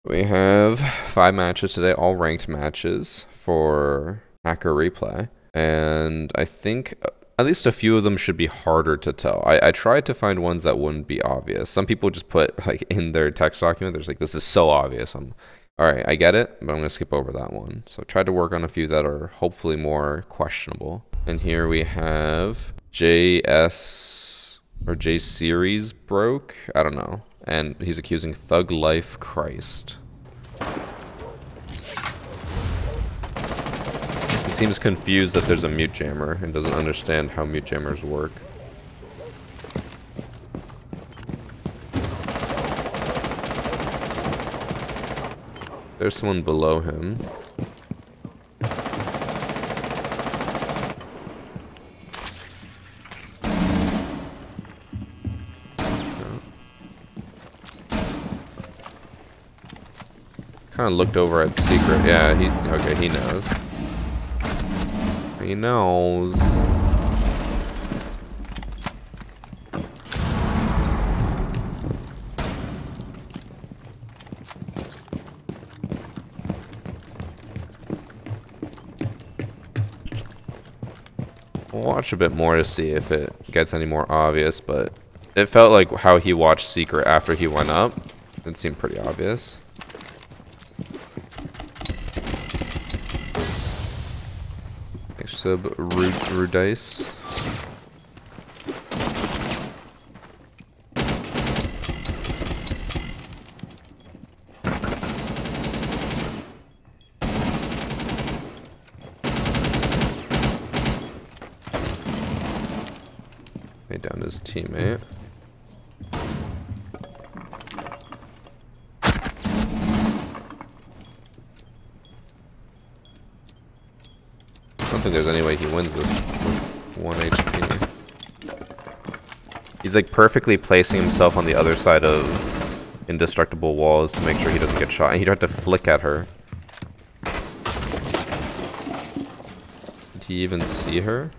We have 5 matches today, all ranked matches for Hacker Replay. And I think at least a few of them should be harder to tell. I tried to find ones that wouldn't be obvious. Some people just put like in their text document, there's like, this is so obvious. All right, I get it, but I'm going to skip over that one. So I tried to work on a few that are hopefully more questionable. And here we have JS or J Series broke. I don't know. And he's accusing Thug Life Christ. He seems confused that there's a mute jammer and doesn't understand how mute jammers work. There's someone below him. Kind of looked over at Secret. Yeah, okay, he knows. He knows. We'll watch a bit more to see if it gets any more obvious, but it felt like how he watched Secret after he went up. It seemed pretty obvious. Sub Rudice. Made down his teammate. I don't think there's any way he wins this with 1 HP. He's like perfectly placing himself on the other side of indestructible walls to make sure he doesn't get shot. And he tried to flick at her. Did he even see her?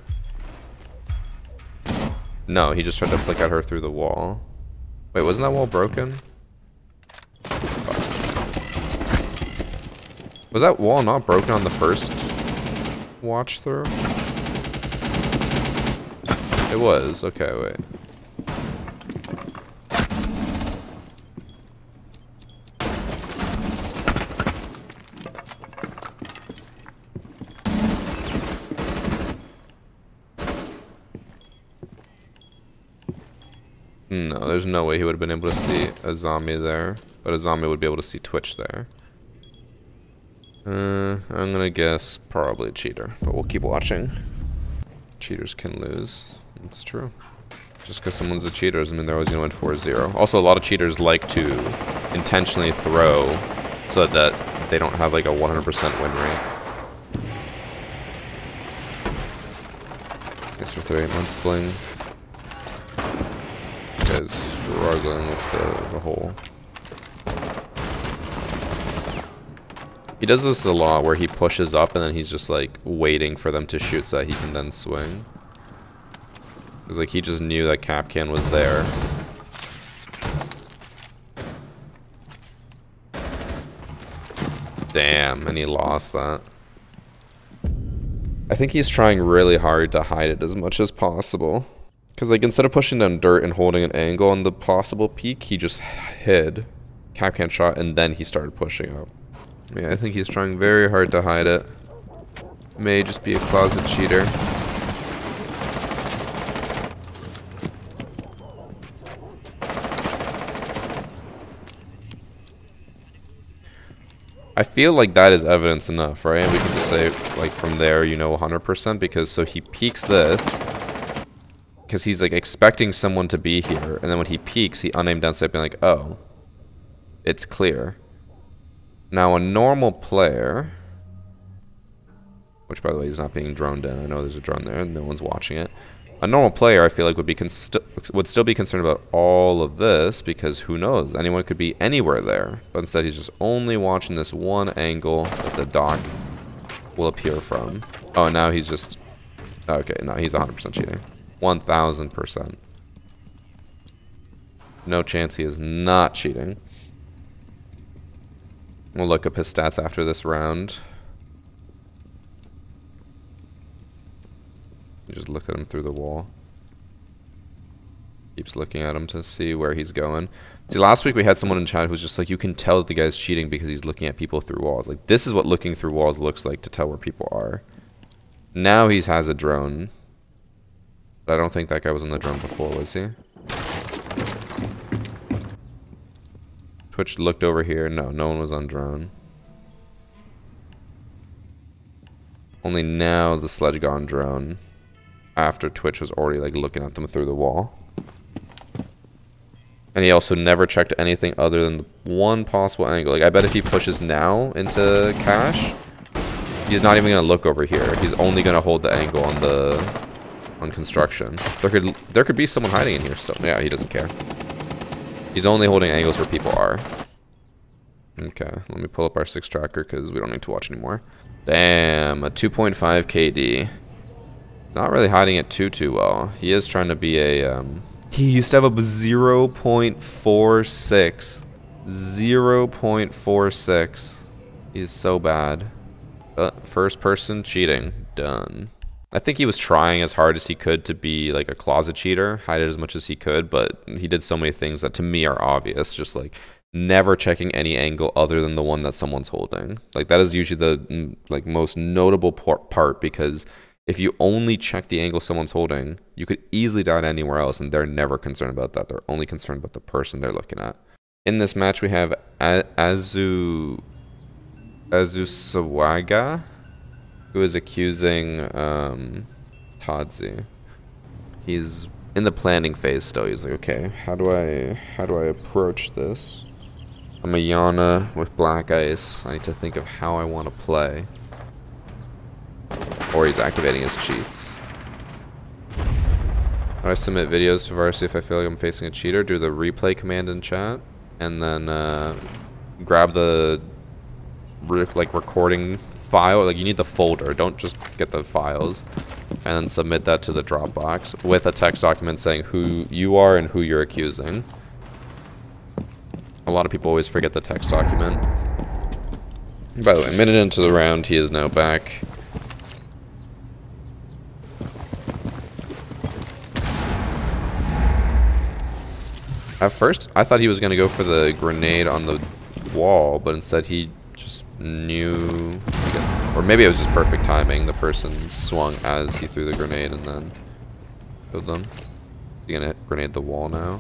No, he just tried to flick at her through the wall. Wait, wasn't that wall broken? Was that wall not broken on the first watch through? It was. Okay, wait. No, there's no way he would have been able to see a zombie there, but a zombie would be able to see Twitch there. I'm gonna guess probably a cheater, but we'll keep watching. Cheaters can lose. It's true. Just because someone's a cheater doesn't mean they're always gonna win 4-0. Also, a lot of cheaters like to intentionally throw so that they don't have like a 100% win rate. Guess for 38 months bling. Guy's struggling with the hole. He does this a lot where he pushes up and then he's just like waiting for them to shoot so that he can then swing. It's like he just knew that Kapkan was there. Damn, and he lost that. I think he's trying really hard to hide it as much as possible. Because like instead of pushing down dirt and holding an angle on the possible peak, he just hid. Kapkan shot and then he started pushing up. Yeah, I think he's trying very hard to hide it. May just be a closet cheater. I feel like that is evidence enough, right? We can just say, like, from there, you know 100%, because so he peeks this, because he's, like, expecting someone to be here, and then when he peeks, he unaimed down step being like, oh, it's clear. Now, a normal player, which, by the way, is not being droned in. I know there's a drone there, and no one's watching it. A normal player, I feel like, would still be concerned about all of this, because who knows? Anyone could be anywhere there. But instead, he's just only watching this one angle that the dock will appear from. Oh, now he's just... Okay, no, he's 100% cheating. 1,000%. No chance he is not cheating. We'll look up his stats after this round. You just looked at him through the wall. Keeps looking at him to see where he's going. See, last week we had someone in chat who was just like, you can tell that the guy's cheating because he's looking at people through walls. Like, this is what looking through walls looks like to tell where people are. Now he has a drone. But I don't think that guy was on the drone before, was he? Twitch looked over here. No, no one was on drone. Only now the Sledge got on drone. After Twitch was already like looking at them through the wall. And he also never checked anything other than one possible angle. Like, I bet if he pushes now into cash, he's not even going to look over here. He's only going to hold the angle on construction. There could be someone hiding in here still. Yeah, he doesn't care. He's only holding angles where people are. Okay, let me pull up our 6 tracker because we don't need to watch anymore. Damn, a 2.5 KD. Not really hiding it too well. He is trying to be a... He used to have a 0.46. 0.46. He's so bad. First person cheating. Done. I think he was trying as hard as he could to be like a closet cheater. Hide it as much as he could, but he did so many things that to me are obvious. Just like never checking any angle other than the one that someone's holding. Like that is usually the like most notable part because... If you only check the angle someone's holding, you could easily die anywhere else, and they're never concerned about that. They're only concerned about the person they're looking at. In this match, we have Azusawaga, who is accusing Tadzi. He's in the planning phase still. He's like, okay, how do I approach this? I'm a Yana with Black Ice. I need to think of how I want to play. Or he's activating his cheats. How do I submit videos to Varsity if I feel like I'm facing a cheater? Do the replay command in chat, and then grab the recording file. Like you need the folder. Don't just get the files, and then submit that to the Dropbox with a text document saying who you are and who you're accusing. A lot of people always forget the text document. By the way, a minute into the round, he is now back. At first, I thought he was going to go for the grenade on the wall, but instead he just knew, I guess, or maybe it was just perfect timing. The person swung as he threw the grenade and then killed them. He's going to grenade the wall now.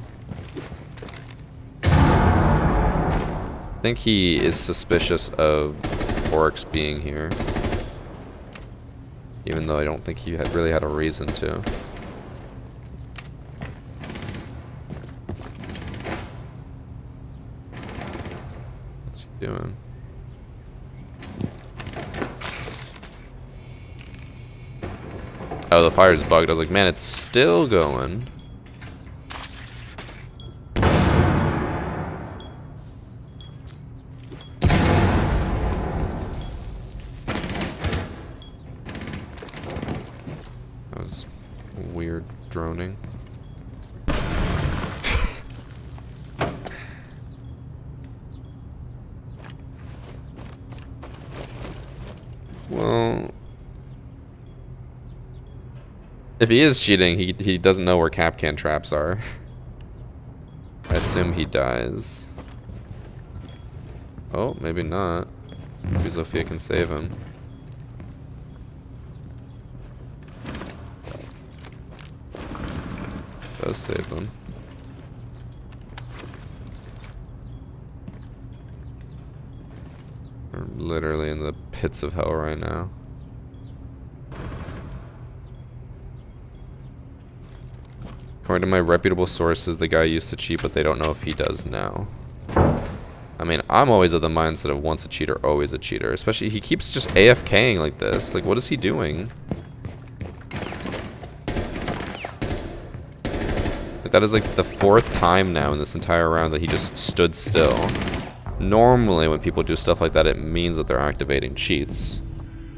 I think he is suspicious of Oryx being here, even though I don't think he really had a reason to. Doing. Oh, the fire's bugged. I was like, man, it's still going. That was weird droning. Well, if he is cheating, he doesn't know where Kapkan traps are. I assume he dies. Oh, maybe not. Maybe Zofia can save him. Does save them. We're literally in the pits of hell right now. According to my reputable sources, the guy used to cheat, but they don't know if he does now. I mean, I'm always of the mindset of once a cheater, always a cheater. Especially, he keeps just AFKing like this. Like, what is he doing? Like, that is like the 4th time now in this entire round that he just stood still. Normally, when people do stuff like that, it means that they're activating cheats.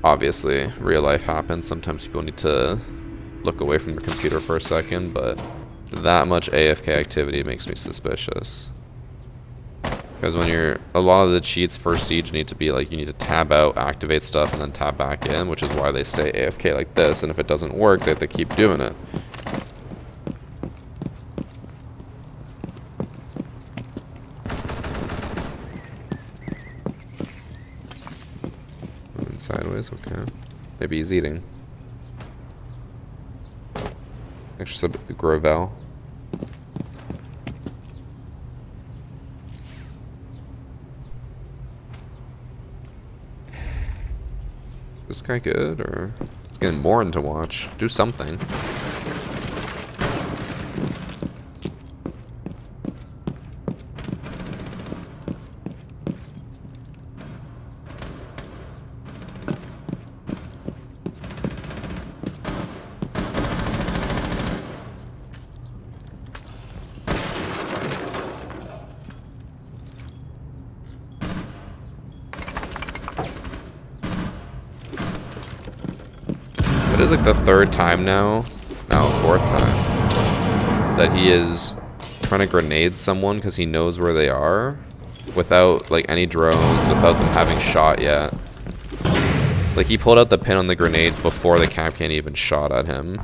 Obviously, real life happens. Sometimes people need to look away from the computer for a second, but that much AFK activity makes me suspicious. Because when you're, a lot of the cheats for Siege need to be like, you need to tab out, activate stuff, and then tab back in, which is why they stay AFK like this, and if it doesn't work, they have to keep doing it. Moving sideways, okay. Maybe he's eating. Actually, the Grovel. This guy good, or it's getting boring to watch? Do something. It is like the third time now, fourth time, that he is trying to grenade someone because he knows where they are without like any drones, without them having shot yet. Like he pulled out the pin on the grenade before the Kapkan even shot at him.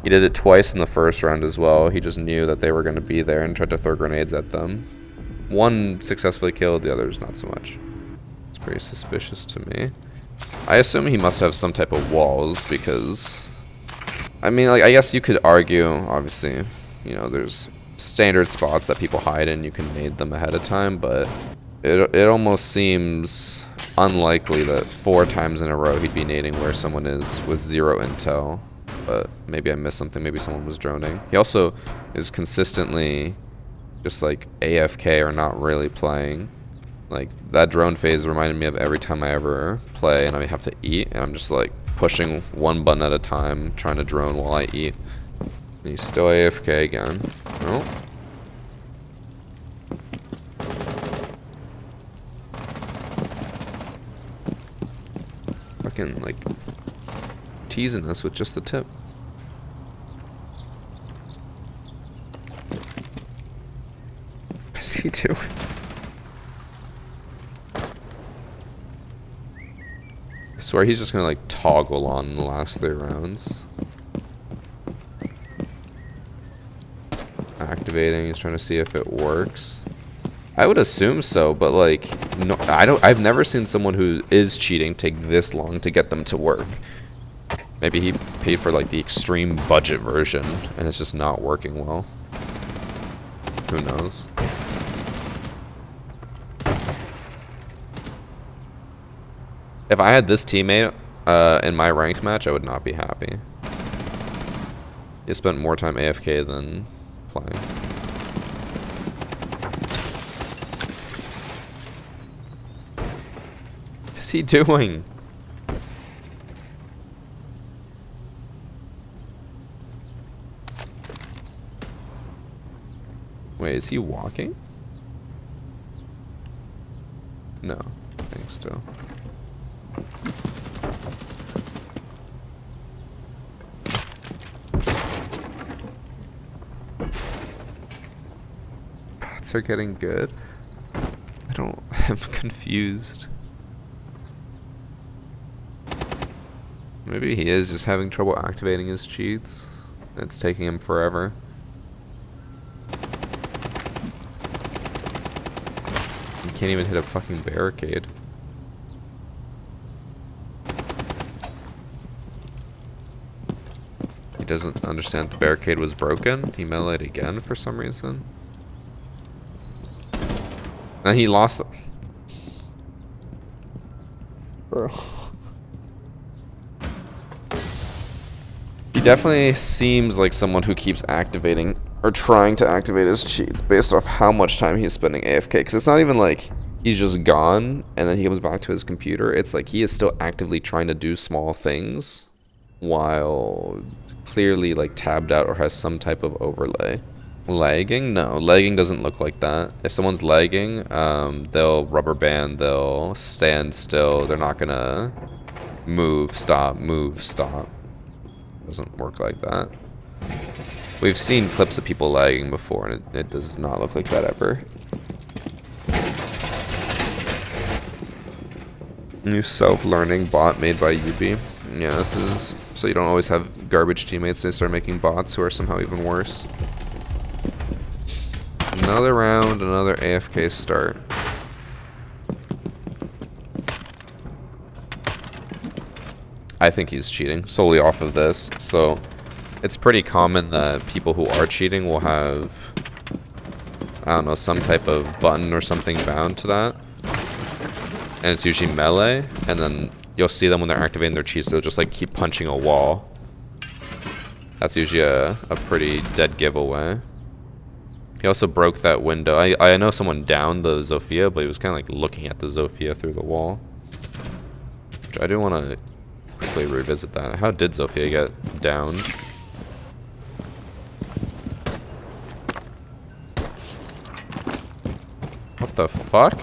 He did it twice in the first round as well. He just knew that they were going to be there and tried to throw grenades at them. One successfully killed, the others not so much. It's pretty suspicious to me. I assume he must have some type of walls because, I mean, like, I guess you could argue, obviously, you know, there's standard spots that people hide in, you can nade them ahead of time, but it almost seems unlikely that 4 times in a row he'd be nading where someone is with 0 intel, but maybe I missed something, maybe someone was droning. He also is consistently just like AFK or not really playing. Like, that drone phase reminded me of every time I ever play and I have to eat, and I'm just like pushing one button at a time, trying to drone while I eat. And he's still AFK again. Oh. Fucking, like, teasing us with just the tip. What's he doing? I swear he's just gonna like toggle on the last 3 rounds. Activating, he's trying to see if it works. I would assume so, but like, no, I've never seen someone who is cheating take this long to get them to work. Maybe he paid for like the extreme budget version and it's just not working well. Who knows? If I had this teammate in my ranked match, I would not be happy. He spent more time AFK than playing. What is he doing? Wait, is he walking? No, I think still. Bots are getting good. I'm confused. Maybe he is just having trouble activating his cheats. It's taking him forever. He can't even hit a fucking barricade. He doesn't understand the barricade was broken. He meleeed again for some reason. And he lost it. Bro. He definitely seems like someone who keeps activating or trying to activate his cheats based off how much time he's spending AFK. Because it's not even like he's just gone and then he comes back to his computer. It's like he is still actively trying to do small things while clearly like tabbed out or has some type of overlay. Lagging? No, lagging doesn't look like that. If someone's lagging, they'll rubber band, they'll stand still, they're not gonna move, stop. Doesn't work like that. We've seen clips of people lagging before and it does not look like that ever. New self-learning bot made by Yubi. Yeah, this is so you don't always have garbage teammates. They start making bots who are somehow even worse. Another round, another AFK start. I think he's cheating solely off of this. So it's pretty common that people who are cheating will have, I don't know, some type of button or something bound to that. And it's usually melee. And then you'll see them when they're activating their cheats, they'll just like keep punching a wall. That's usually a pretty dead giveaway. He also broke that window. I know someone downed the Zofia, but he was kind of like looking at the Zofia through the wall. Which I do want to quickly revisit that. How did Zofia get downed? What the fuck?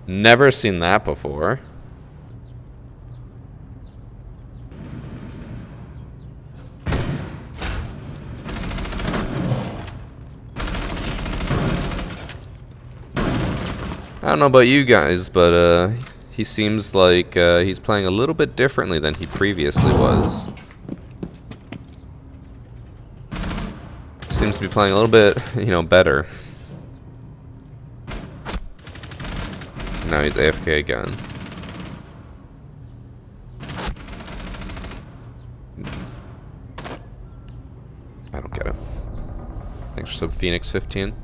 Never seen that before. I don't know about you guys, but he seems like he's playing a little bit differently than he previously was. Seems to be playing a little bit, you know, better. Now he's AFK again. I don't get it. Thanks for sub Phoenix 15.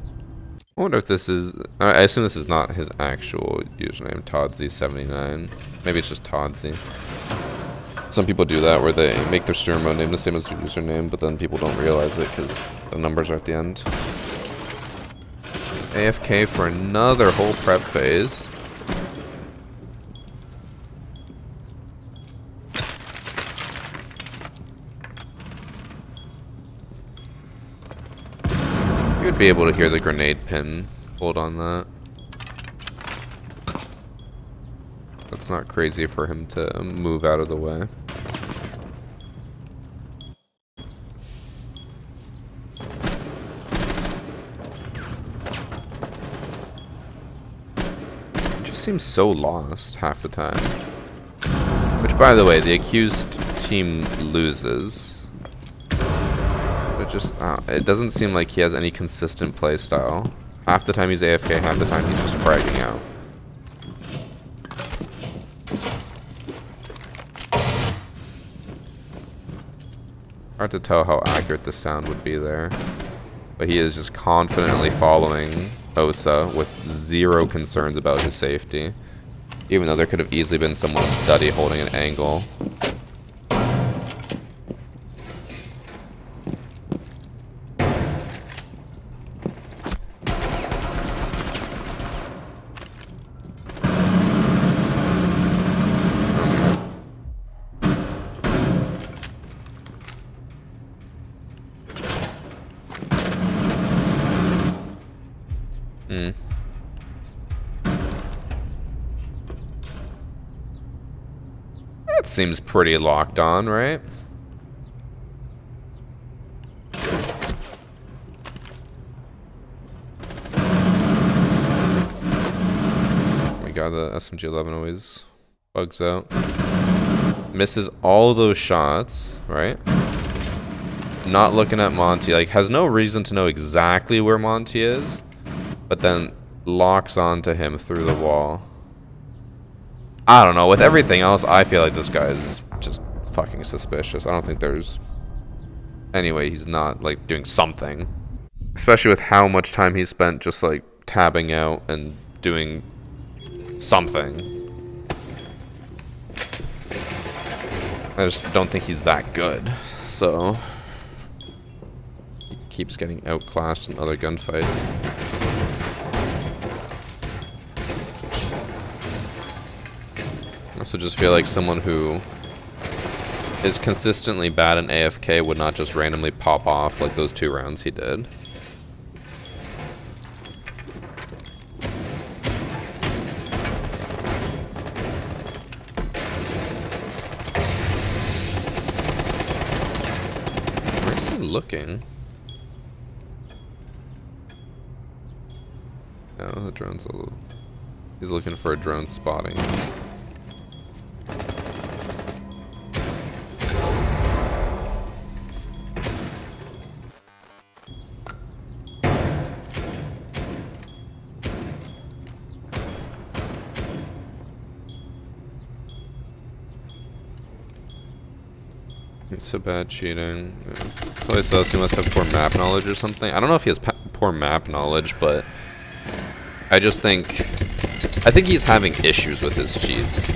I wonder if this is... I assume this is not his actual username, Todzy79. Maybe it's just Todzy. Some people do that where they make their streamer mode name the same as their username, but then people don't realize it because the numbers are at the end. AFK for another whole prep phase. You would be able to hear the grenade pin hold on that. That's not crazy for him to move out of the way. It just seems so lost half the time. Which, by the way, the accused team loses. It doesn't seem like he has any consistent play style. Half the time he's AFK, half the time he's just fragging out. Hard to tell how accurate the sound would be there. But he is just confidently following Osa with zero concerns about his safety. Even though there could have easily been someone steady holding an angle. That seems pretty locked on, right? We got the SMG-11 always bugs out. Misses all those shots, right? Not looking at Monty, like has no reason to know exactly where Monty is, but then locks onto him through the wall. I don't know, with everything else, I feel like this guy is just fucking suspicious. I don't think there's any way he's not, like, doing something. Especially with how much time he spent just, like, tabbing out and doing something. I just don't think he's that good, so... He keeps getting outclassed in other gunfights. I also just feel like someone who is consistently bad in AFK would not just randomly pop off like those 2 rounds he did. Where's he looking? No, the drone's a little... He's looking for a drone spotting. It's so bad cheating. Yeah. Probably says he must have poor map knowledge or something. I don't know if he has poor map knowledge, but I just think... I think he's having issues with his cheats.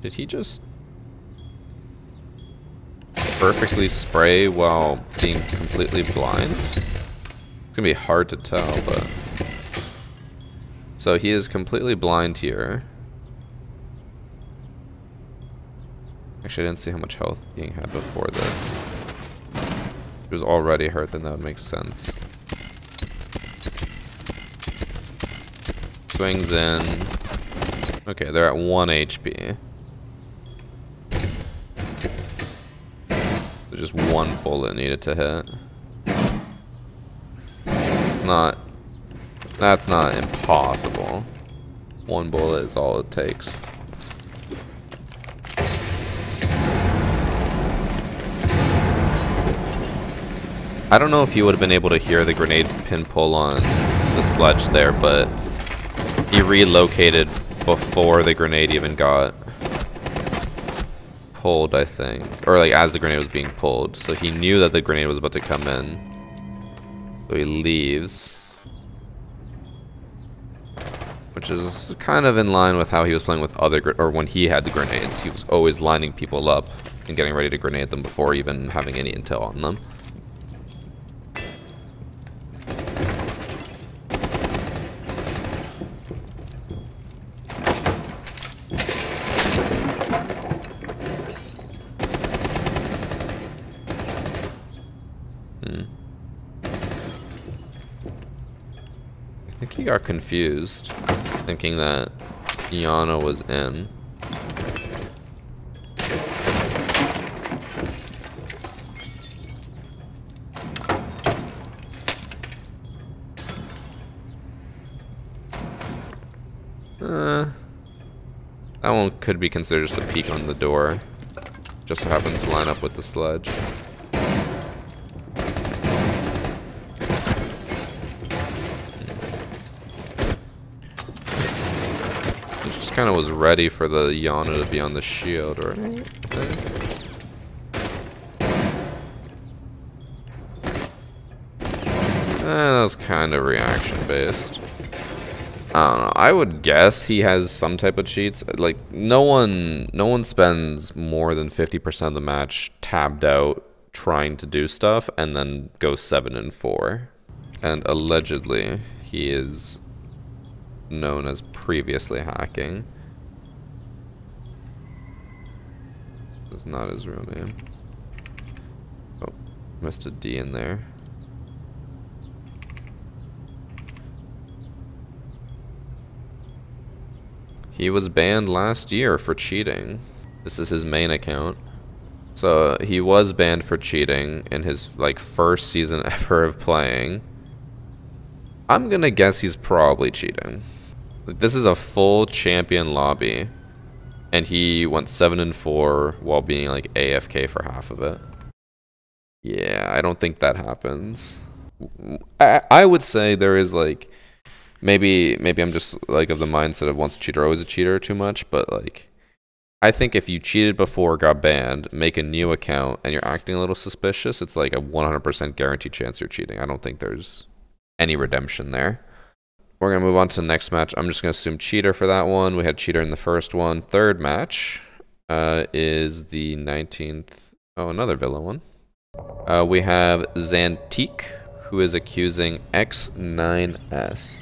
Did he just perfectly spray while being completely blind? It's gonna be hard to tell, but... So he is completely blind here. Actually, I didn't see how much health Ying had before this. If he was already hurt, then that would make sense. Swings in. Okay, they're at 1 HP. So just one bullet needed to hit. It's not... That's not impossible. One bullet is all it takes. I don't know if he would have been able to hear the grenade pin pull on the sledge there, but he relocated before the grenade even got pulled, I think. Or like as the grenade was being pulled. So he knew that the grenade was about to come in. So he leaves. Which is kind of in line with how he was playing with other, or when he had the grenades. He was always lining people up and getting ready to grenade them before even having any intel on them. I think he got confused, thinking that Iana was in. That one could be considered just a peek on the door. Just so happens to line up with the sledge. Kind of was ready for the Yana to be on the shield, or that was kind of reaction based. I don't know. I would guess he has some type of cheats. Like no one spends more than 50% of the match tabbed out trying to do stuff and then goes 7-4. And allegedly he is known as previously hacking. That's not his real name. Oh, missed a D in there. He was banned last year for cheating. This is his main account. So he was banned for cheating in his like first season ever of playing. I'm gonna guess he's probably cheating. This is a full champion lobby, and he went 7-4 while being like AFK for half of it. Yeah, I don't think that happens. I would say there is like, maybe I'm just like of the mindset of once a cheater always a cheater too much, but like, I think if you cheated before, got banned, make a new account, and you're acting a little suspicious, it's like a 100% guaranteed chance you're cheating. I don't think there's any redemption there. We're going to move on to the next match. I'm just going to assume cheater for that one. We had cheater in the first one. Third match is the 19th. Oh, another Villa one. We have Zantique, who is accusing X9S.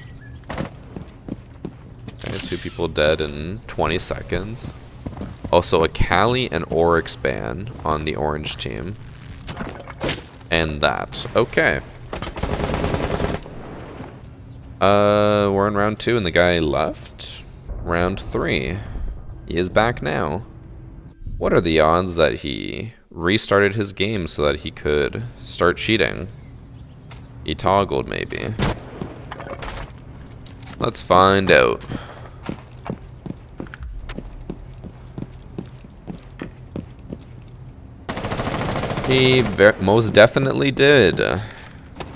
Okay, 2 people dead in 20 seconds. Also, a Kali and Oryx ban on the orange team. And that. Okay. We're in round 2 and the guy left. Round 3. He is back now. What are the odds that he restarted his game so that he could start cheating? He toggled, maybe. Let's find out. He most definitely did.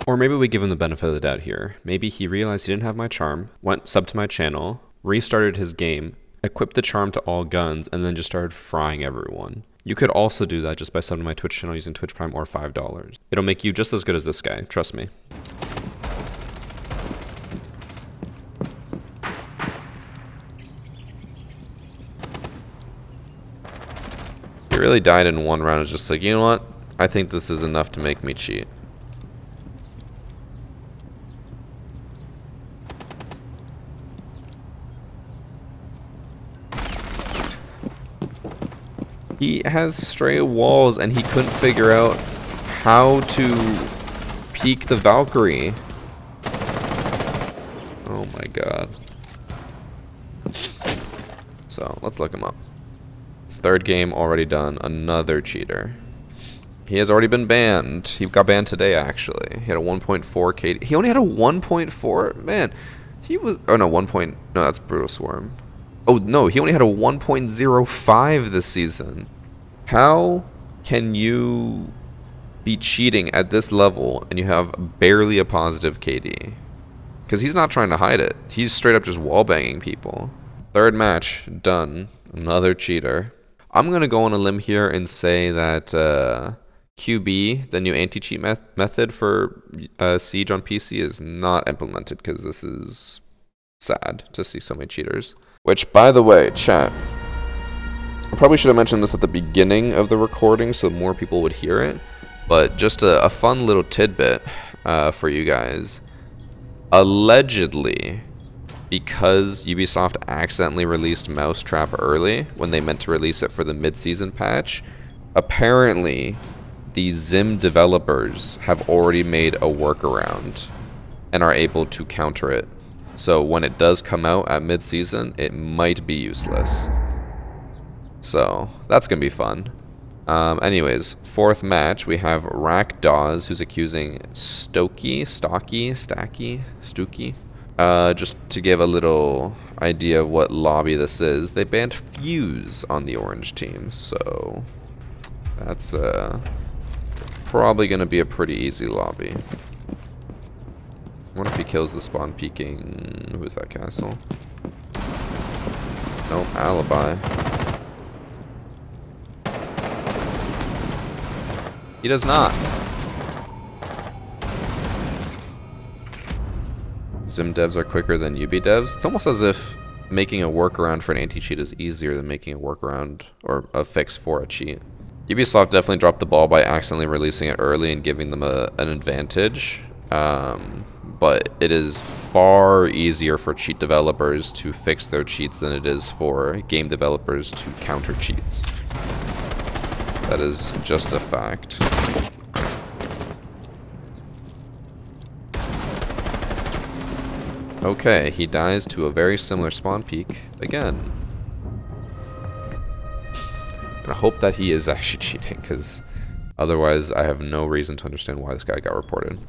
Or maybe we give him the benefit of the doubt here. Maybe he realized he didn't have my charm, went sub to my channel, restarted his game, equipped the charm to all guns, and then just started frying everyone. You could also do that just by subbing to my Twitch channel using Twitch Prime or $5. It'll make you just as good as this guy, trust me. He really died in one round. It's just like, you know what? I think this is enough to make me cheat. He has stray walls and he couldn't figure out how to peek the Valkyrie. Oh my god. So, let's look him up. Third game already done. Another cheater. He has already been banned. He got banned today, actually. He had a 1.4 KD. He only had a 1.4? Man, he was... Oh, no, 1. No, that's Brutal Swarm. Oh, no, he only had a 1.05 this season. How can you be cheating at this level and you have barely a positive KD? Because he's not trying to hide it. He's straight up just wallbanging people. Third match, done. Another cheater. I'm going to go on a limb here and say that QB, the new anti-cheat method for Siege on PC, is not implemented because this is sad to see so many cheaters. Which, by the way, chat, I probably should have mentioned this at the beginning of the recording so more people would hear it, but just a fun little tidbit for you guys. Allegedly, because Ubisoft accidentally released Mousetrap early when they meant to release it for the mid-season patch, apparently the Zim developers have already made a workaround and are able to counter it. So when it does come out at mid-season, it might be useless. So that's going to be fun. Anyways, fourth match, we have Rack Dawes, who's accusing Stocky, Stucky, just to give a little idea of what lobby this is. They banned Fuse on the orange team, so that's probably going to be a pretty easy lobby. What if he kills the spawn peeking? Who is that castle? Nope, Alibi. He does not. Zim devs are quicker than UB devs. It's almost as if making a workaround for an anti-cheat is easier than making a workaround or a fix for a cheat. Ubisoft definitely dropped the ball by accidentally releasing it early and giving them an advantage. But it is far easier for cheat developers to fix their cheats than it is for game developers to counter cheats. That is just a fact. Okay, he dies to a very similar spawn peak again. And I hope that he is actually cheating, because otherwise I have no reason to understand why this guy got reported.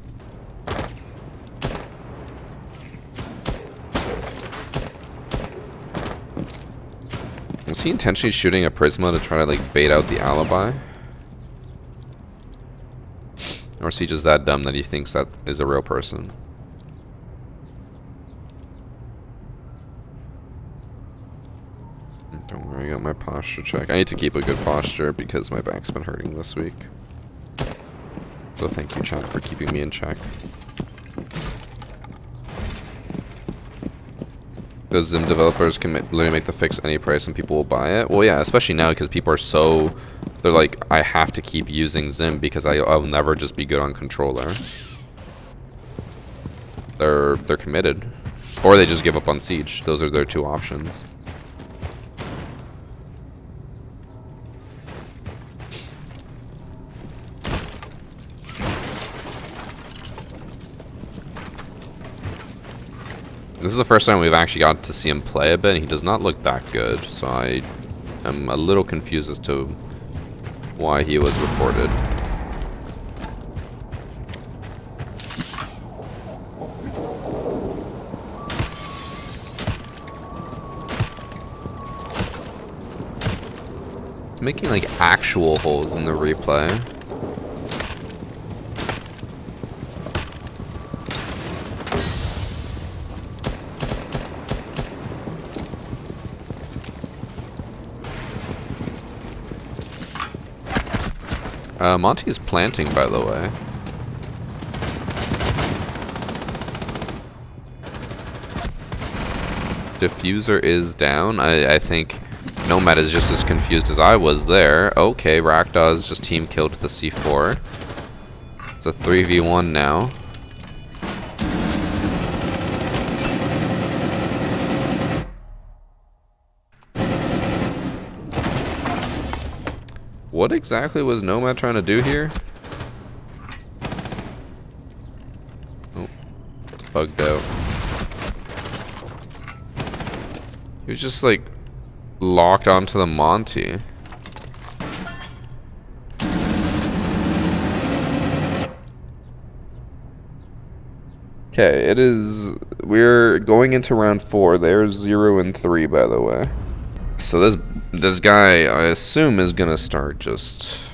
Was he intentionally shooting a Prisma to try to like bait out the Alibi? Or is he just that dumb that he thinks that is a real person? Don't worry, I got my posture check. I need to keep a good posture because my back's been hurting this week. So thank you, chat, for keeping me in check. Because Zim developers can literally make the fix any price and people will buy it. Well, yeah, especially now because people are so... They're like, I have to keep using Zim because I'll never just be good on controller. They're committed. Or they just give up on Siege. Those are their two options. This is the first time we've actually got to see him play a bit, and he does not look that good, so I am a little confused as to why he was reported. It's making like actual holes in the replay. Monty is planting, by the way. Diffuser is down. I think Nomad is just as confused as I was there. Okay, Rakdos just team killed the C4. It's a 3v1 now. What exactly was Nomad trying to do here? Oh, it's bugged out. He was just like locked onto the Monty. Okay, we're going into round 4. There's 0 and 3, by the way. So this guy, I assume, is gonna start just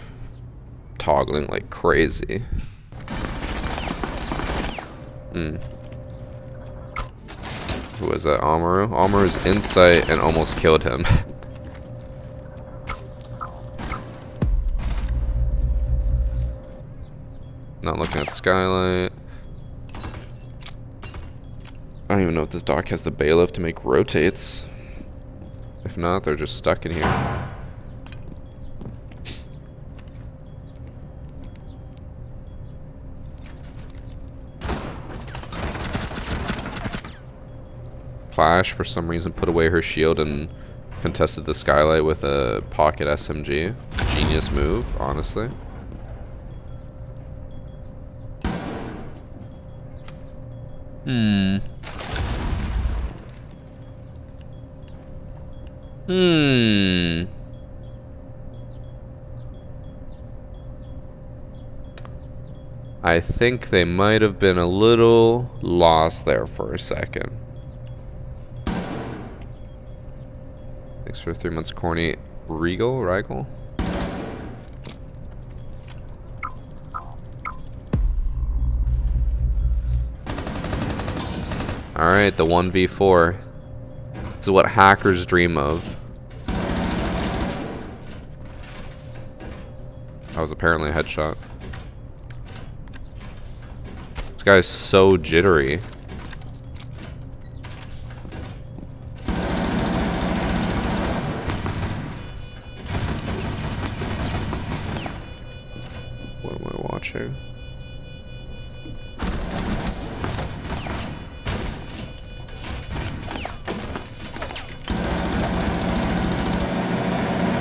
toggling like crazy. Who was that? Amaru? Amaru's insight and almost killed him. Not looking at Skylight. I don't even know if this dock has the bailiff to make rotates. If not, they're just stuck in here. Clash, for some reason, put away her shield and contested the Skylight with a pocket SMG. Genius move, honestly. I think they might have been a little lost there for a second. Thanks for 3 months, corny. Rigel? Alright, the 1v4. This is what hackers dream of. That was apparently a headshot. This guy's so jittery. What am I watching?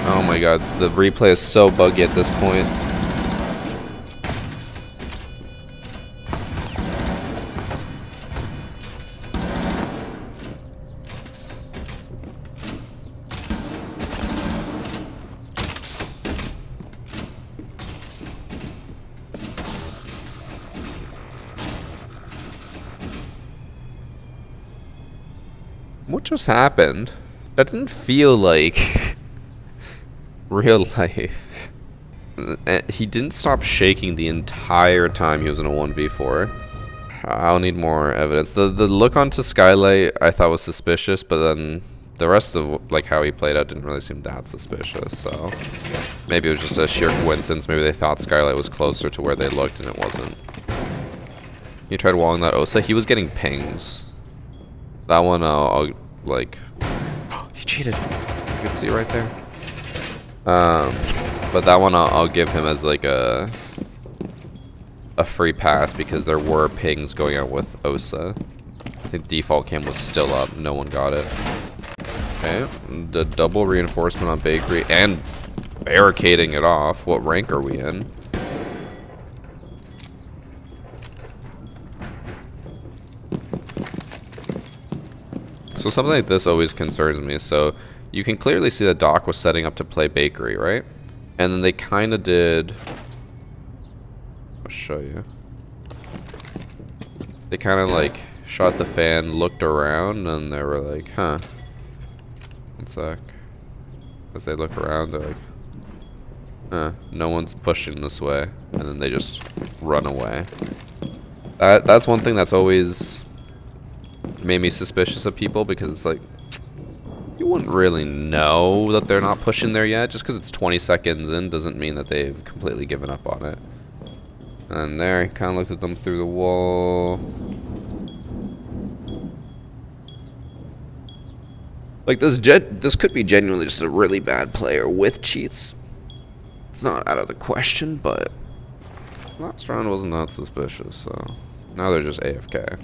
Oh my god, the replay is so buggy at this point. What just happened? That didn't feel like real life. He didn't stop shaking the entire time he was in a 1v4. I'll need more evidence. The look onto Skylight I thought was suspicious, but then the rest of like how he played out didn't really seem that suspicious, so maybe it was just a sheer coincidence. Maybe they thought Skylight was closer to where they looked and it wasn't. He tried walling that Osa. He was getting pings. That one I'll like he cheated. You can see right there. But that one I'll give him as like a free pass because there were pings going out with Osa. I think default cam was still up. No one got it. Okay, the double reinforcement on Bakery and barricading it off. What rank are we in? So something like this always concerns me. So you can clearly see that Doc was setting up to play Bakery, right? And then they kind of did... I'll show you. They kind of like shot the fan, looked around, and they were like, huh. One sec. As they look around, they're like, No one's pushing this way, and then they just run away. That's one thing that's always made me suspicious of people, because it's like, you wouldn't really know that they're not pushing there yet. Just because it's 20 seconds in doesn't mean that they've completely given up on it. And there, he kind of looked at them through the wall. Like, this could be genuinely just a really bad player with cheats. It's not out of the question, but last round wasn't that suspicious, so now they're just AFK.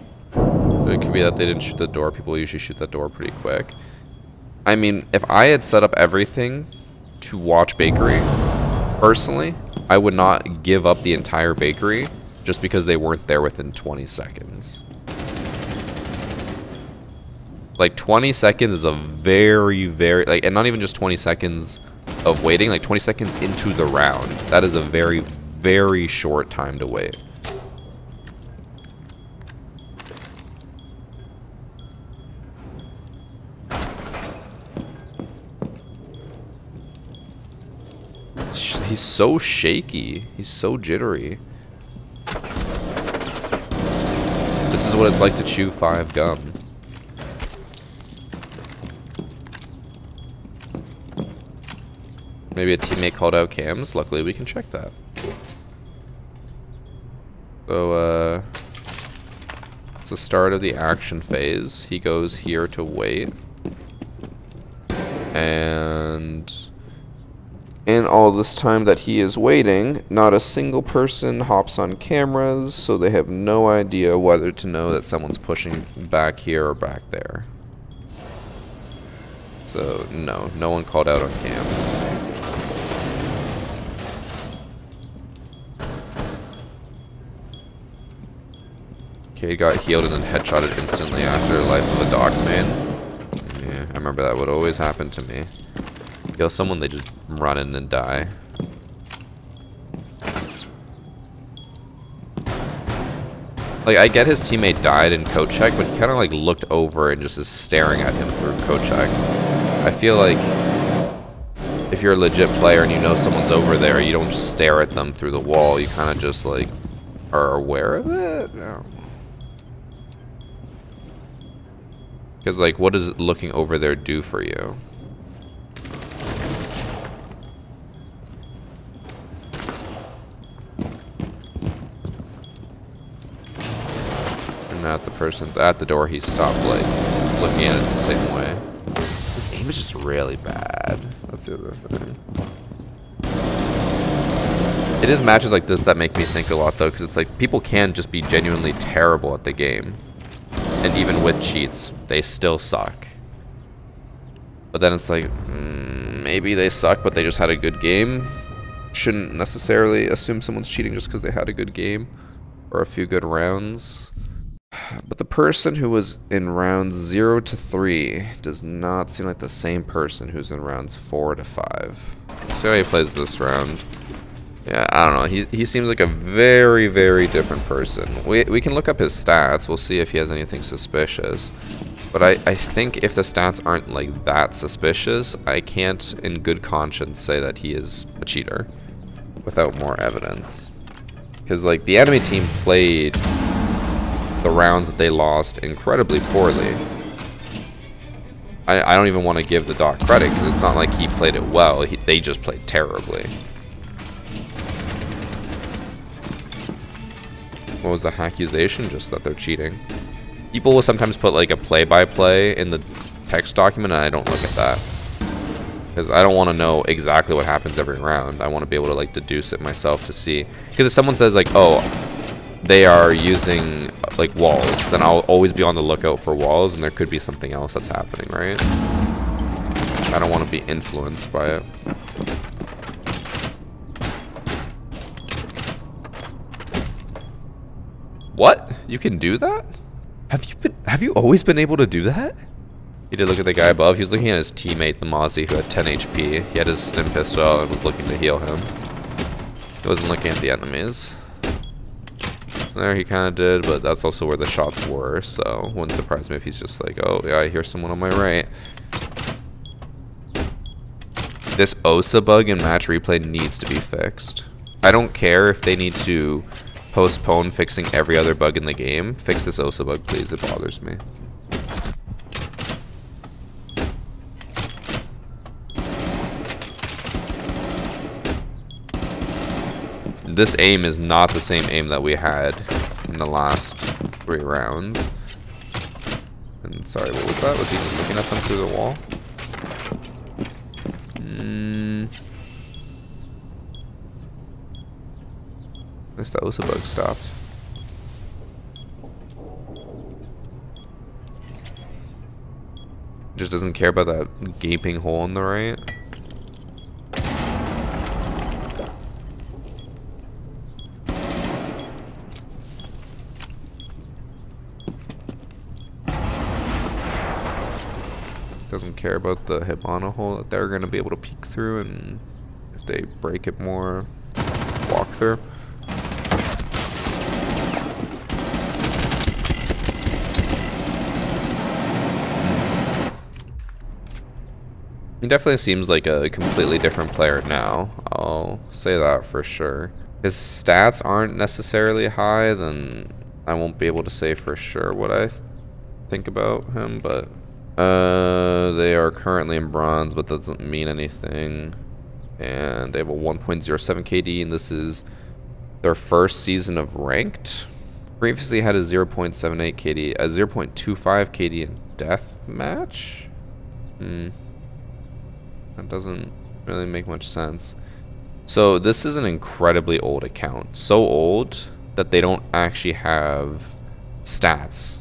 It could be that they didn't shoot the door. People usually shoot that door pretty quick. I mean, if I had set up everything to watch bakery, personally, I would not give up the entire bakery just because they weren't there within 20 seconds. Like, 20 seconds is a very, very, like, and not even just 20 seconds of waiting, like 20 seconds into the round. That is a very, very short time to wait. He's so shaky. He's so jittery. This is what it's like to chew 5 gum. Maybe a teammate called out cams. Luckily, we can check that. So, it's the start of the action phase. He goes here to wait. And in all this time that he is waiting, not a single person hops on cameras, so they have no idea whether to know that someone's pushing back here or back there. So, no one called out on cams. Okay, got healed and then headshotted instantly after Life of a Dog Man. Yeah, I remember that would always happen to me. Kill someone, they just run in and die. Like, I get his teammate died in coat check, but he kind of like looked over and just is staring at him through coat check. I feel like if you're a legit player and you know someone's over there, you don't just stare at them through the wall. You kind of just like are aware of it. No. Because, like, what does looking over there do for you? And now that the person's at the door, he stopped, like, looking at it the same way. His aim is just really bad. That's the other thing. It is matches like this that make me think a lot, though, because it's like, people can just be genuinely terrible at the game. And even with cheats, they still suck. But then it's like, maybe they suck, but they just had a good game. Shouldn't necessarily assume someone's cheating just because they had a good game or a few good rounds. But the person who was in rounds 0 to 3 does not seem like the same person who's in rounds 4 to 5. See how he plays this round. Yeah, I don't know. He seems like a very, very different person. We can look up his stats. We'll see if he has anything suspicious. But I think if the stats aren't like that suspicious, I can't in good conscience say that he is a cheater without more evidence. Because like the enemy team played the rounds that they lost incredibly poorly. I don't even want to give the Doc credit because it's not like he played it well. They just played terribly. What was the accusation? Just that they're cheating. People will sometimes put like a play-by-play in the text document, and I don't look at that. Because I don't want to know exactly what happens every round. I want to be able to like deduce it myself to see. Because if someone says like, oh, they are using like walls, then I'll always be on the lookout for walls, and there could be something else that's happening, right? I don't want to be influenced by it. What? You can do that? Have you always been able to do that? He did look at the guy above. He was looking at his teammate, the Mozzie, who had 10 HP. He had his stim pistol and was looking to heal him. He wasn't looking at the enemies. There he kind of did, but that's also where the shots were, so wouldn't surprise me if he's just like, oh yeah, I hear someone on my right. This OSA bug in match replay needs to be fixed. I don't care if they need to postpone fixing every other bug in the game. Fix this OSA bug, please. It bothers me. This aim is not the same aim that we had in the last 3 rounds. And sorry, what was that? Was he just looking at them through the wall? I guess the OSA bug stopped. Just doesn't care about that gaping hole on the right. Doesn't care about the Hibana hole that they're going to be able to peek through, and if they break it more, walk through. He definitely seems like a completely different player now. I'll say that for sure. His stats aren't necessarily high, then I won't be able to say for sure what I think about him, but they are currently in bronze, but that doesn't mean anything. And they have a 1.07 KD, and this is their first season of ranked. Previously had a 0.78 KD, a 0.25 KD in deathmatch. That doesn't really make much sense. So this is an incredibly old account. So old that they don't actually have stats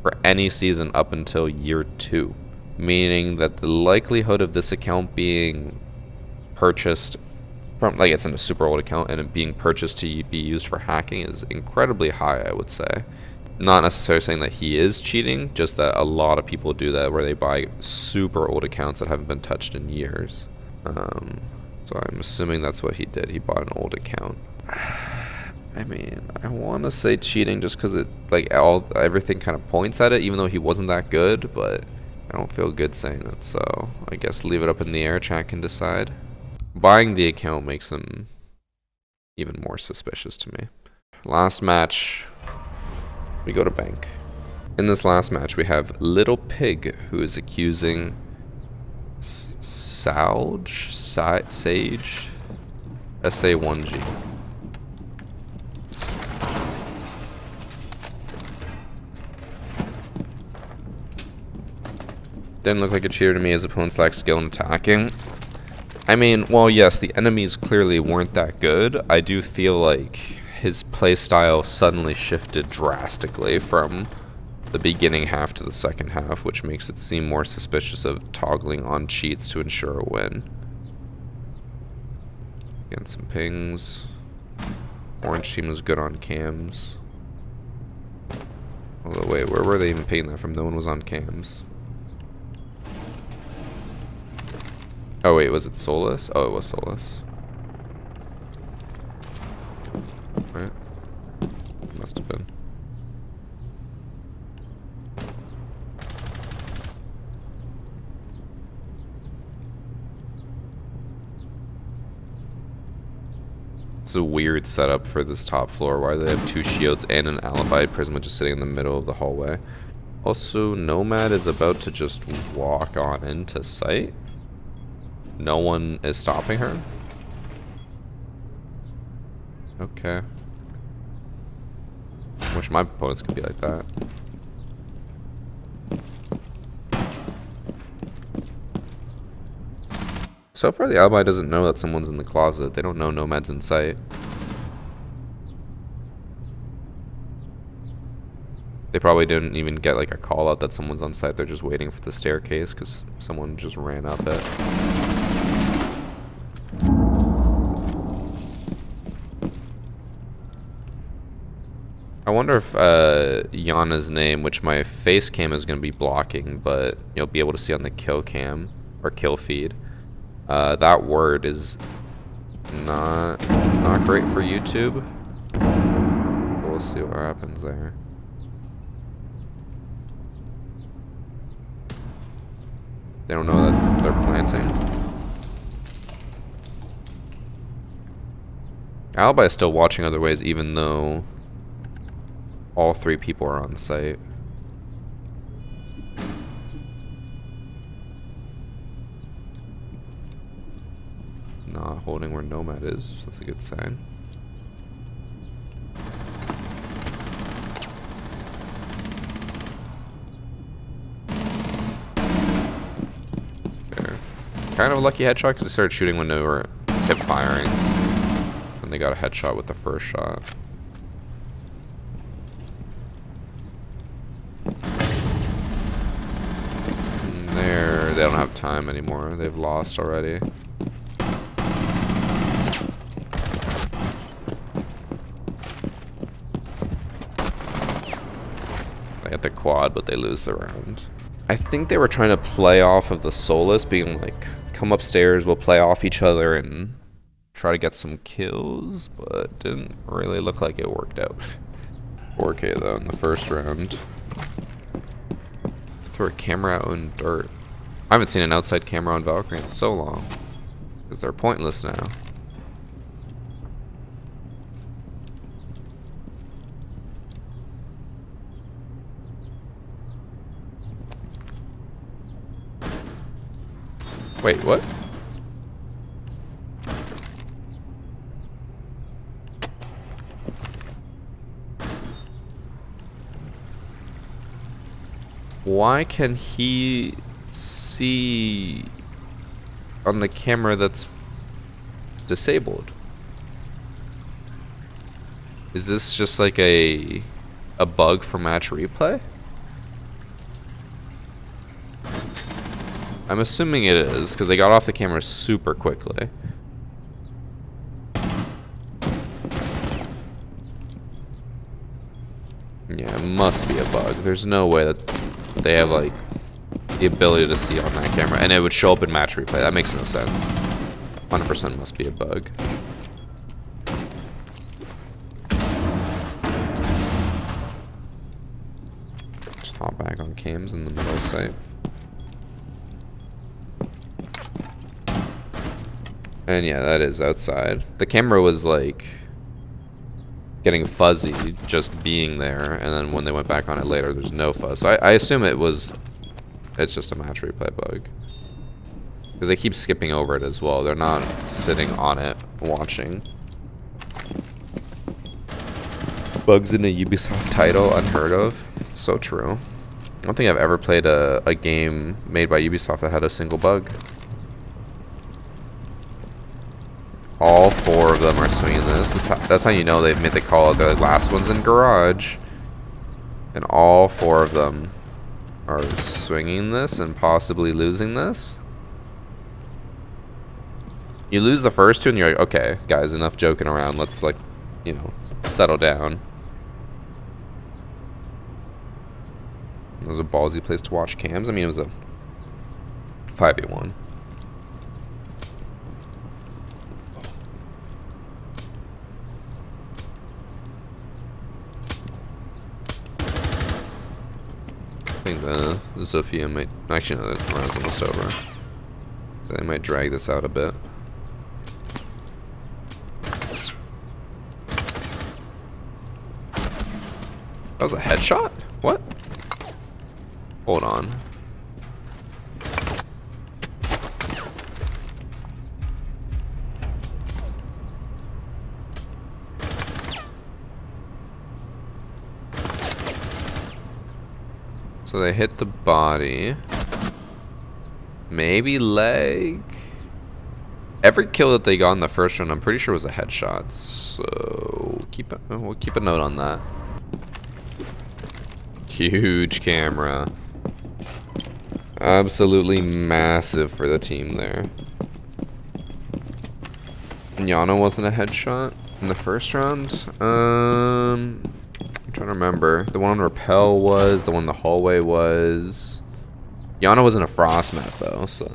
for any season up until year 2. Meaning that the likelihood of this account being purchased from, like, it's in a super old account and it being purchased to be used for hacking is incredibly high, I would say. Not necessarily saying that he is cheating, just that a lot of people do that where they buy super old accounts that haven't been touched in years. So I'm assuming that's what he did. He bought an old account. I mean, I want to say cheating just because it, like, everything kind of points at it, even though he wasn't that good, but I don't feel good saying it, so I guess leave it up in the air. Chat can decide. Buying the account makes him even more suspicious to me. Last match, we go to bank. In this last match, we have Little Pig, who is accusing Sage, SA1G. Didn't look like a cheater to me. His opponents lacked skill in attacking. I mean, well, yes, the enemies clearly weren't that good. I do feel like his playstyle suddenly shifted drastically from the beginning half to the second half, which makes it seem more suspicious of toggling on cheats to ensure a win. Getting some pings. Orange team was good on cams. Although, wait, where were they even pinging that from? No one was on cams. Oh wait, was it Solus? Oh, it was Solus. Right. Must have been. It's a weird setup for this top floor. Why do they have 2 shields and an alibi Prisma just sitting in the middle of the hallway? Also, Nomad is about to just walk on into site. No one is stopping her? Okay. Wish my opponents could be like that. So far the alibi doesn't know that someone's in the closet. They don't know Nomad's in sight. They probably didn't even get like a call out that someone's on site. They're just waiting for the staircase because someone just ran up it. I wonder if Yana's name, which my face cam is going to be blocking, but you'll be able to see on the kill cam or kill feed. That word is not great for YouTube. We'll see what happens there. They don't know that they're planting. Alibi is still watching other ways even though all 3 people are on site. Not holding where Nomad is. That's a good sign. Okay. Kind of a lucky headshot because they started shooting when they were kept firing. And they got a headshot with the first shot. And there, they don't have time anymore. They've lost already. They hit the quad, but they lose the round. I think they were trying to play off of the Solus being like, come upstairs, we'll play off each other and try to get some kills, but didn't really look like it worked out. 4K though in the first round. Throw a camera out in dirt. I haven't seen an outside camera on Valkyrie in so long. Because they're pointless now. Wait, what? Why can he see on the camera that's disabled? Is this just like a bug for match replay? I'm assuming it is, because they got off the camera super quickly. Yeah, it must be a bug. There's no way that they have, like, the ability to see on that camera. And it would show up in match replay. That makes no sense. 100% must be a bug. Just hop back on cams in the middle site. And yeah, that is outside. The camera was like getting fuzzy just being there, and then when they went back on it later, there's no fuzz. So I assume it's just a match replay bug. Because they keep skipping over it as well. They're not sitting on it watching. Bugs in a Ubisoft title, unheard of. So true. I don't think I've ever played a game made by Ubisoft that had a single bug. All 4 of them are swinging this. That's how you know they've made the call. The last one's in garage. And all 4 of them are swinging this and possibly losing this. You lose the first 2 and you're like, okay, guys, enough joking around. Let's, like, you know, settle down. It was a ballsy place to watch cams. I mean, it was a 5v1. I think the Zofia might... Actually, no, the round's almost over. They might drag this out a bit. That was a headshot? What? Hold on. So they hit the body. Maybe leg. Every kill that they got in the first round, I'm pretty sure was a headshot. So we'll keep a note on that. Huge camera. Absolutely massive for the team there. Yana wasn't a headshot in the first round. I'm trying to remember. The one on Repel was. The one in the hallway was. Yana was in a frost map though, so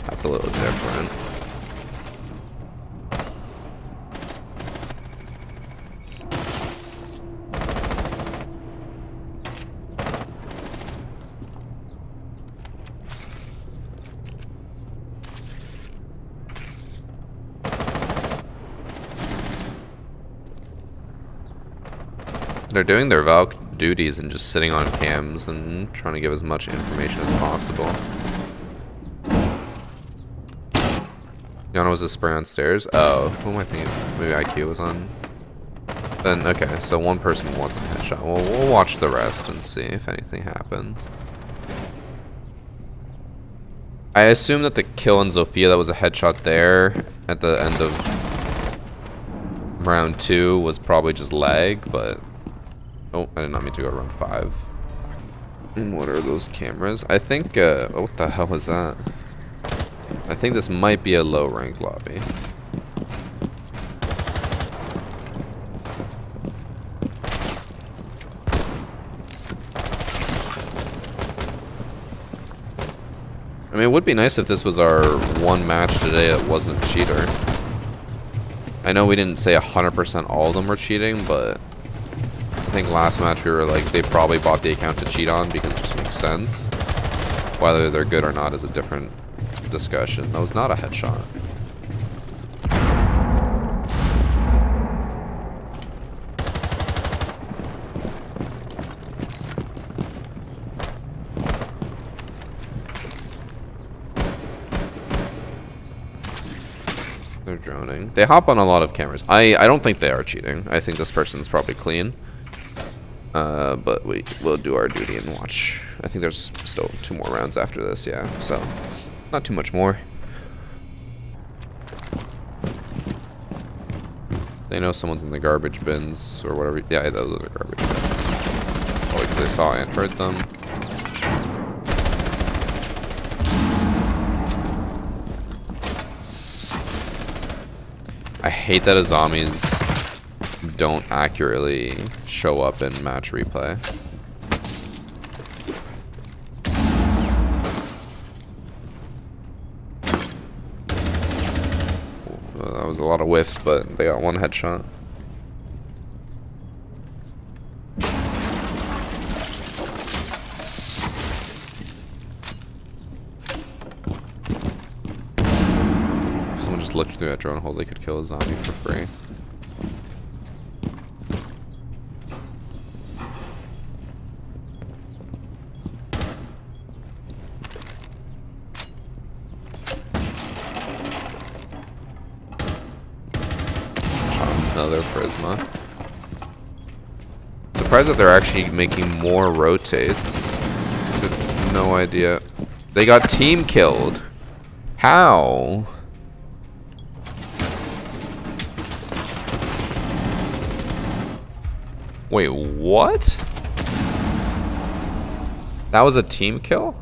that's a little different. They're doing their Valk duties and just sitting on cams and trying to give as much information as possible. Yana was a spray on stairs. Oh, who am I thinking? Maybe IQ was on. Then, okay, so one person wasn't headshot. Well, we'll watch the rest and see if anything happens. I assume that the kill on Zofia, that was a headshot there at the end of round 2, was probably just lag, but... Oh, I did not mean to go to round 5. And what are those cameras? I think, what the hell was that? I think this might be a low rank lobby. I mean, it would be nice if this was our one match today that wasn't cheater. I know we didn't say 100% all of them were cheating, but I think last match we were like, they probably bought the account to cheat on because it just makes sense. Whether they're good or not is a different discussion. That was not a headshot. They're droning. They hop on a lot of cameras. I don't think they are cheating. I think this person's probably clean. But we'll do our duty and watch. I think there's still 2 more rounds after this, yeah. So, not too much more. They know someone's in the garbage bins or whatever. Yeah, those are the garbage bins. Probably because they saw and heard them. I hate that Azamis don't accurately show up in match replay. That was a lot of whiffs, but they got one headshot. If someone just looked through that drone hole, they could kill a zombie for free. Another Prisma. Surprised that they're actually making more rotates. No idea. They got team killed. How? Wait, what? That was a team kill?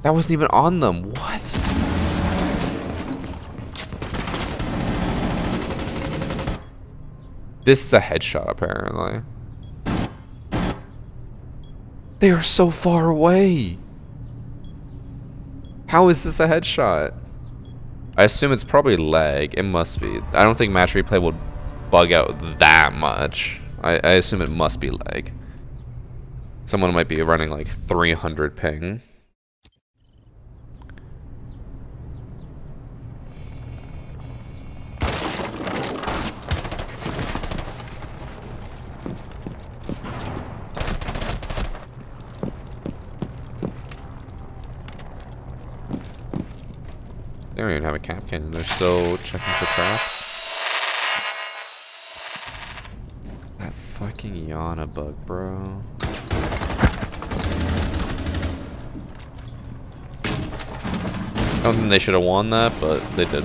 That wasn't even on them. What? This is a headshot, apparently. They are so far away. How is this a headshot? I assume it's probably lag. It must be. I don't think match replay will bug out that much. I assume it must be lag. Someone might be running like 300 ping. They don't even have a cap cannon. They're still checking for traps. That fucking Yana bug, bro. I don't think they should have won that, but they did.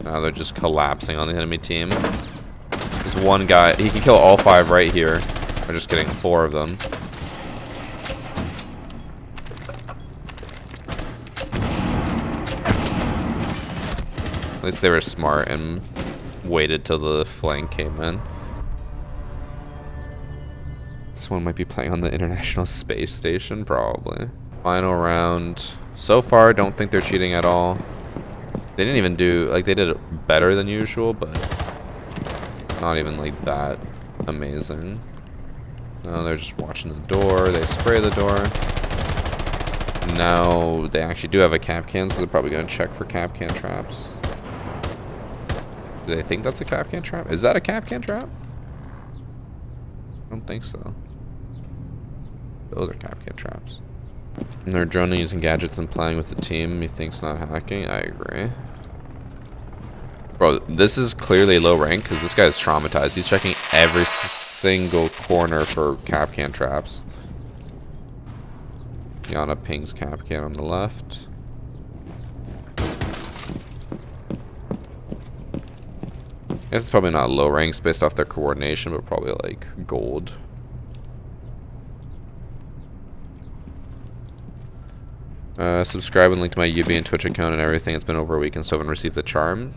Now they're just collapsing on the enemy team. There's one guy. He can kill all 5 right here. We're just getting 4 of them. At least they were smart and waited till the flank came in. This one might be playing on the International Space Station, probably. Final round. So far, don't think they're cheating at all. They didn't even do, like, they did it better than usual, but not even like that amazing. No, they're just watching the door. They spray the door. Now they actually do have a Kapkan, so they're probably going to check for Kapkan traps. Do they think that's a Kapkan trap? Is that a Kapkan trap? I don't think so. Those are Kapkan traps. And they're droning using gadgets and playing with the team. He thinks not hacking. I agree. Bro, this is clearly low rank because this guy's traumatized. He's checking every single corner for Kapkan traps. Yana pings Kapkan on the left. I guess it's probably not low ranks based off their coordination, but probably like gold. Subscribe and link to my Ubi and Twitch account and everything. It's been over a week and still haven't received the charm.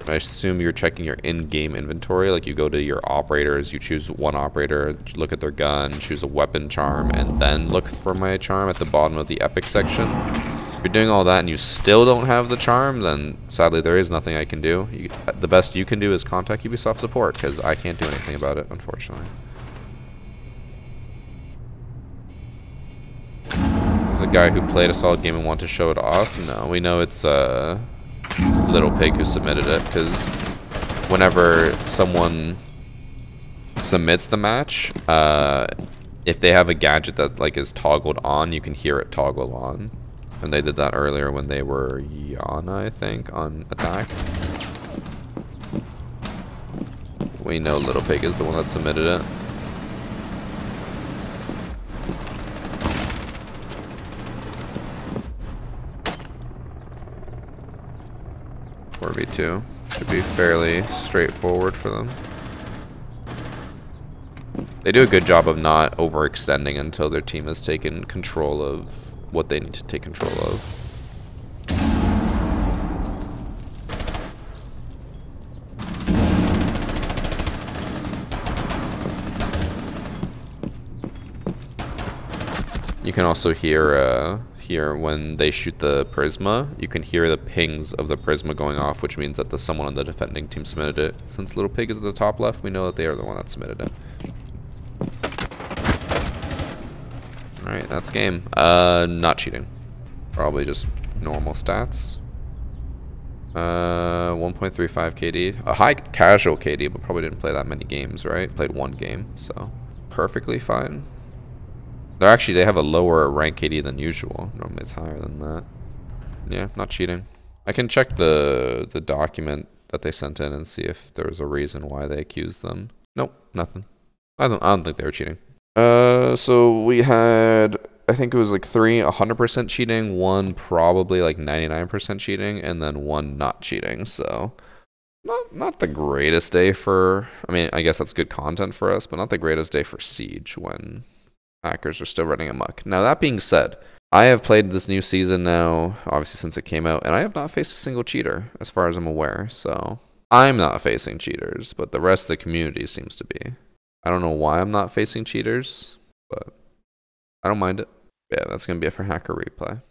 I assume you're checking your in-game inventory. Like you go to your operators, you choose one operator, look at their gun, choose a weapon charm, and then look for my charm at the bottom of the epic section. If you're doing all that and you still don't have the charm, then sadly there is nothing I can do. The best you can do is contact Ubisoft support, because I can't do anything about it, unfortunately. A guy who played a solid game and wanted to show it off? No, we know it's Little Pig who submitted it, because whenever someone submits the match, if they have a gadget that like is toggled on, you can hear it toggle on. And they did that earlier when they were Yana, I think, on attack. We know Little Pig is the one that submitted it. 4v2 should be fairly straightforward for them. They do a good job of not overextending until their team has taken control of what they need to take control of. You can also hear here when they shoot the Prisma, you can hear the pings of the Prisma going off, which means that someone on the defending team submitted it. Since Little Pig is at the top left, we know that they are the one that submitted it. Alright, that's game. Not cheating. Probably just normal stats. 1.35 KD. A high casual KD, but probably didn't play that many games, right? Played one game, so perfectly fine. They have a lower rank KD than usual. Normally it's higher than that. Yeah, not cheating. I can check the document that they sent in and see if there was a reason why they accused them. Nope, nothing. I don't think they were cheating. So we had, I think it was like 3 100% cheating, 1 probably like 99% cheating, and then 1 not cheating. So not the greatest day for, I mean, I guess that's good content for us, but not the greatest day for Siege when hackers are still running amok. Now, that being said, I have played this new season now, obviously since it came out, and I have not faced a single cheater, as far as I'm aware. So, I'm not facing cheaters, but the rest of the community seems to be. I don't know why I'm not facing cheaters, but I don't mind it. Yeah, that's going to be it for Hacker Replay.